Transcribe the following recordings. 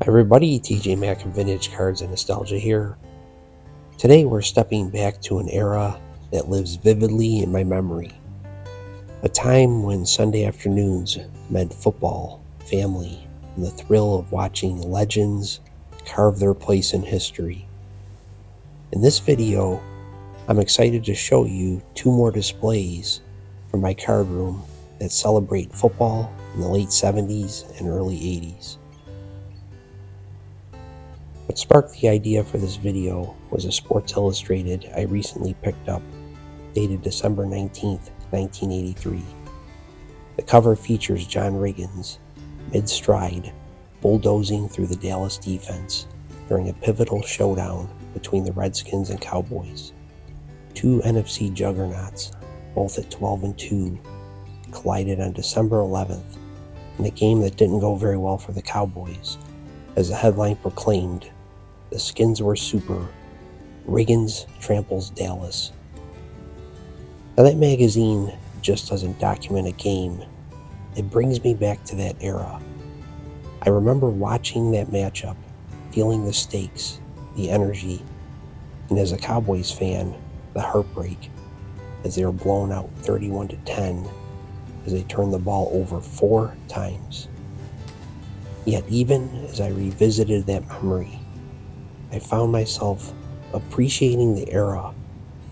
Everybody, TJ Mack of Vintage Cards and Nostalgia here. Today we're stepping back to an era that lives vividly in my memory. A time when Sunday afternoons meant football, family, and the thrill of watching legends carve their place in history. In this video, I'm excited to show you two more displays from my card room that celebrate football in the late 70s and early 80s. What sparked the idea for this video was a Sports Illustrated I recently picked up, dated December 19th, 1983. The cover features John Riggins, mid-stride, bulldozing through the Dallas defense during a pivotal showdown between the Redskins and Cowboys. Two NFC juggernauts, both at 12-2, collided on December 11th in a game that didn't go very well for the Cowboys, as the headline proclaimed, "The Skins were super. Riggins tramples Dallas." Now that magazine just doesn't document a game. It brings me back to that era. I remember watching that matchup, feeling the stakes, the energy, and as a Cowboys fan, the heartbreak as they were blown out 31-10 as they turned the ball over 4 times. Yet even as I revisited that memory, I found myself appreciating the era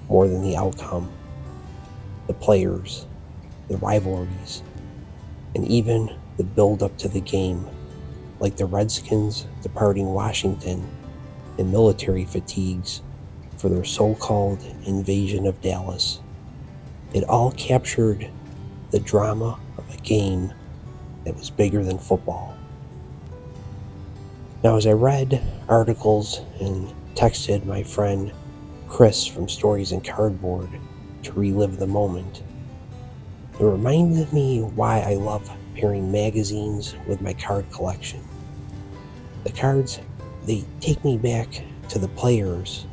more than the outcome, the players, the rivalries, and even the build-up to the game, like the Redskins departing Washington in military fatigues for their so-called invasion of Dallas. It all captured the drama of a game that was bigger than football. Now, as I read articles and texted my friend Chris from Stories and Cardboard to relive the moment, it reminded me why I love pairing magazines with my card collection. The cards, they take me back to the players,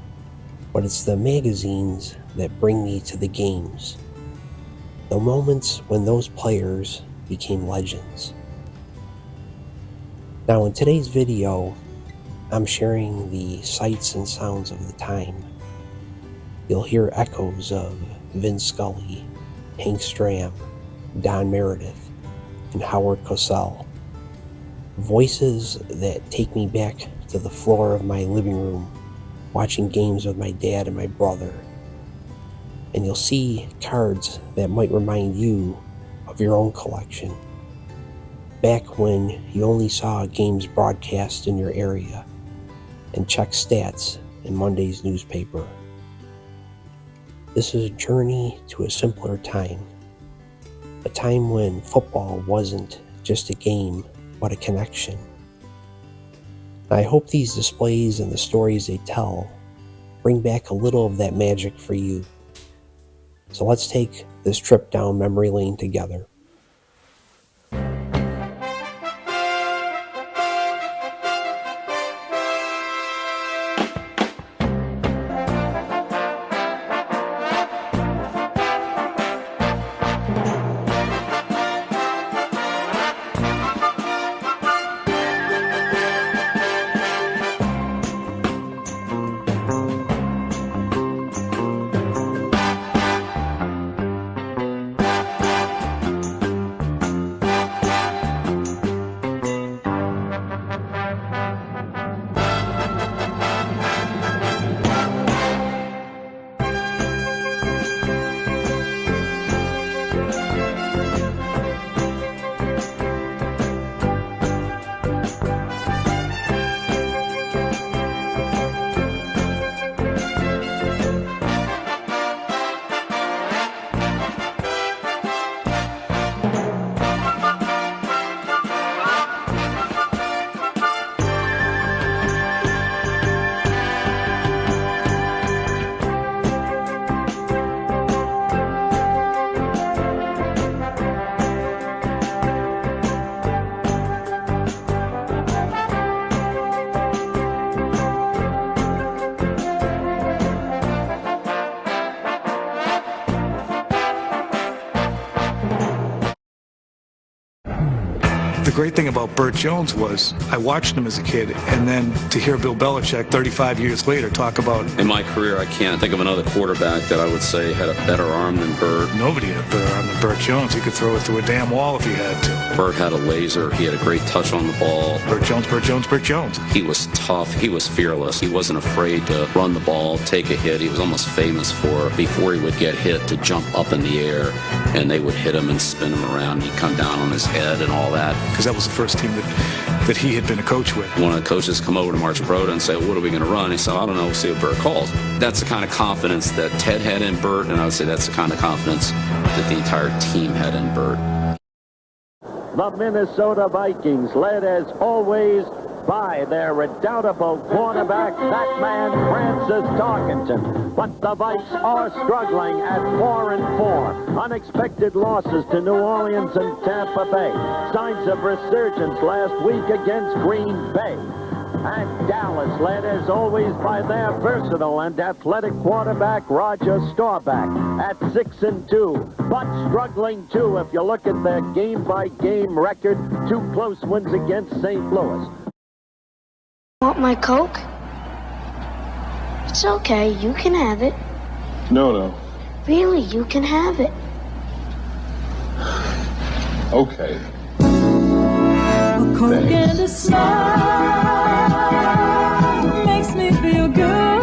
but it's the magazines that bring me to the games, the moments when those players became legends. Now in today's video, I'm sharing the sights and sounds of the time. You'll hear echoes of Vin Scully, Hank Stram, Don Meredith, and Howard Cosell. Voices that take me back to the floor of my living room, watching games with my dad and my brother. And you'll see cards that might remind you of your own collection, back when you only saw games broadcast in your area and checked stats in Monday's newspaper. This is a journey to a simpler time, a time when football wasn't just a game, but a connection. I hope these displays and the stories they tell bring back a little of that magic for you. So let's take this trip down memory lane together. The great thing about Bert Jones was I watched him as a kid, and then to hear Bill Belichick 35 years later talk about... In my career, I can't think of another quarterback that I would say had a better arm than Bert. Nobody had a better arm than Bert Jones. He could throw it through a damn wall if he had to. Bert had a laser. He had a great touch on the ball. Bert Jones, Bert Jones, Bert Jones. He was tough. He was fearless. He wasn't afraid to run the ball, take a hit. He was almost famous for, before he would get hit, to jump up in the air, and they would hit him and spin him around. He'd come down on his head and all that. Because that was the first team that he had been a coach with. One of the coaches come over to March Broda and say, what are we going to run? He said, I don't know, we'll see what Bert calls. That's the kind of confidence that Ted had in Bert, and I would say that's the kind of confidence that the entire team had in Bert. The Minnesota Vikings, led as always by their redoubtable quarterback, that man Francis Tarkenton. But the Vikes are struggling at 4-4. Unexpected losses to New Orleans and Tampa Bay. Signs of resurgence last week against Green Bay. And Dallas, led as always by their versatile and athletic quarterback Roger Staubach at 6-2, but struggling too if you look at their game-by-game record. 2 close wins against St. Louis. Want my Coke? It's okay, you can have it. No. Really, you can have it. Okay. A Coke and a smile makes me feel good.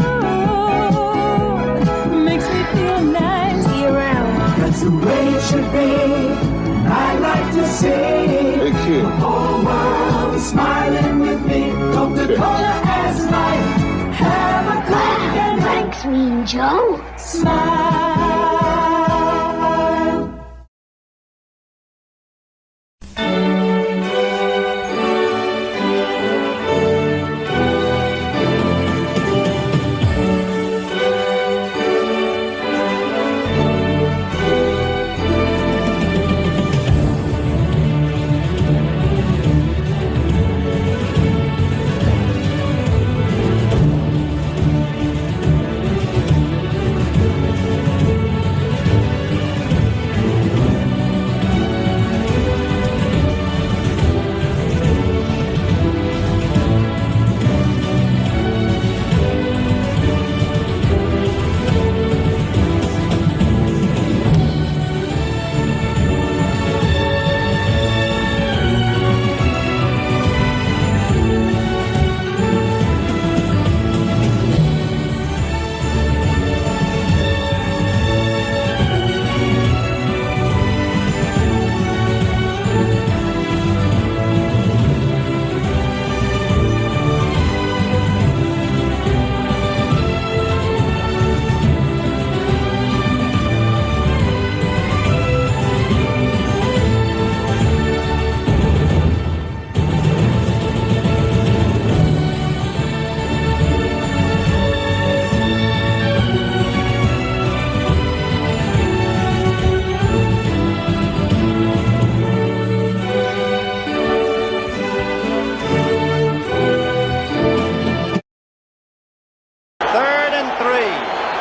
Makes me feel nice. Be around. That's the way it should be. I like to see Hey, kid. the whole world is smiling with me. Coca-Cola as life. Have a Coke and Thanks, Mean Joe. smile.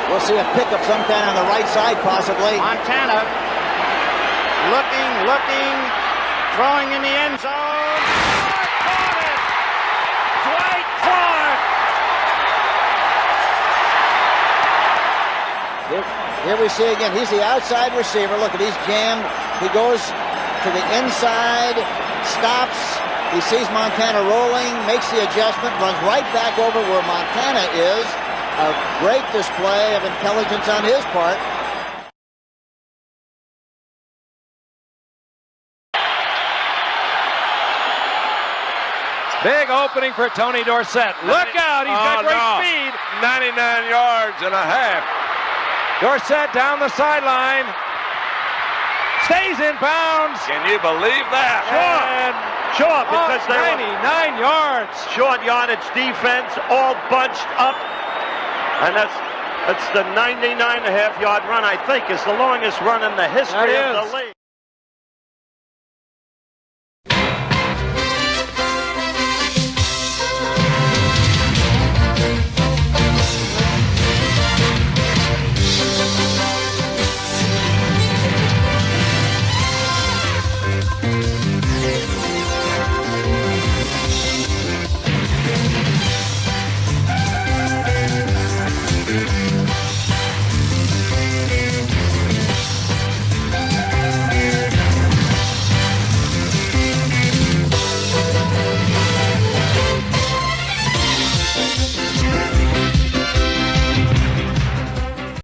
We'll see a pickup sometime on the right side, possibly. Montana looking, throwing in the end zone. Caught it! Dwight Clark! Here we see again, he's the outside receiver. Look at, he's jammed. He goes to the inside, stops. He sees Montana rolling, makes the adjustment, runs right back over where Montana is. A great display of intelligence on his part. Big opening for Tony Dorsett. Look out, he's got great speed. 99 yards and a half. Dorsett down the sideline. Stays in bounds. Can you believe that? Sure, because they're 99 yards. Short yardage defense, all bunched up. And that's the 99.5-yard run, I think, is the longest run in the history of the league.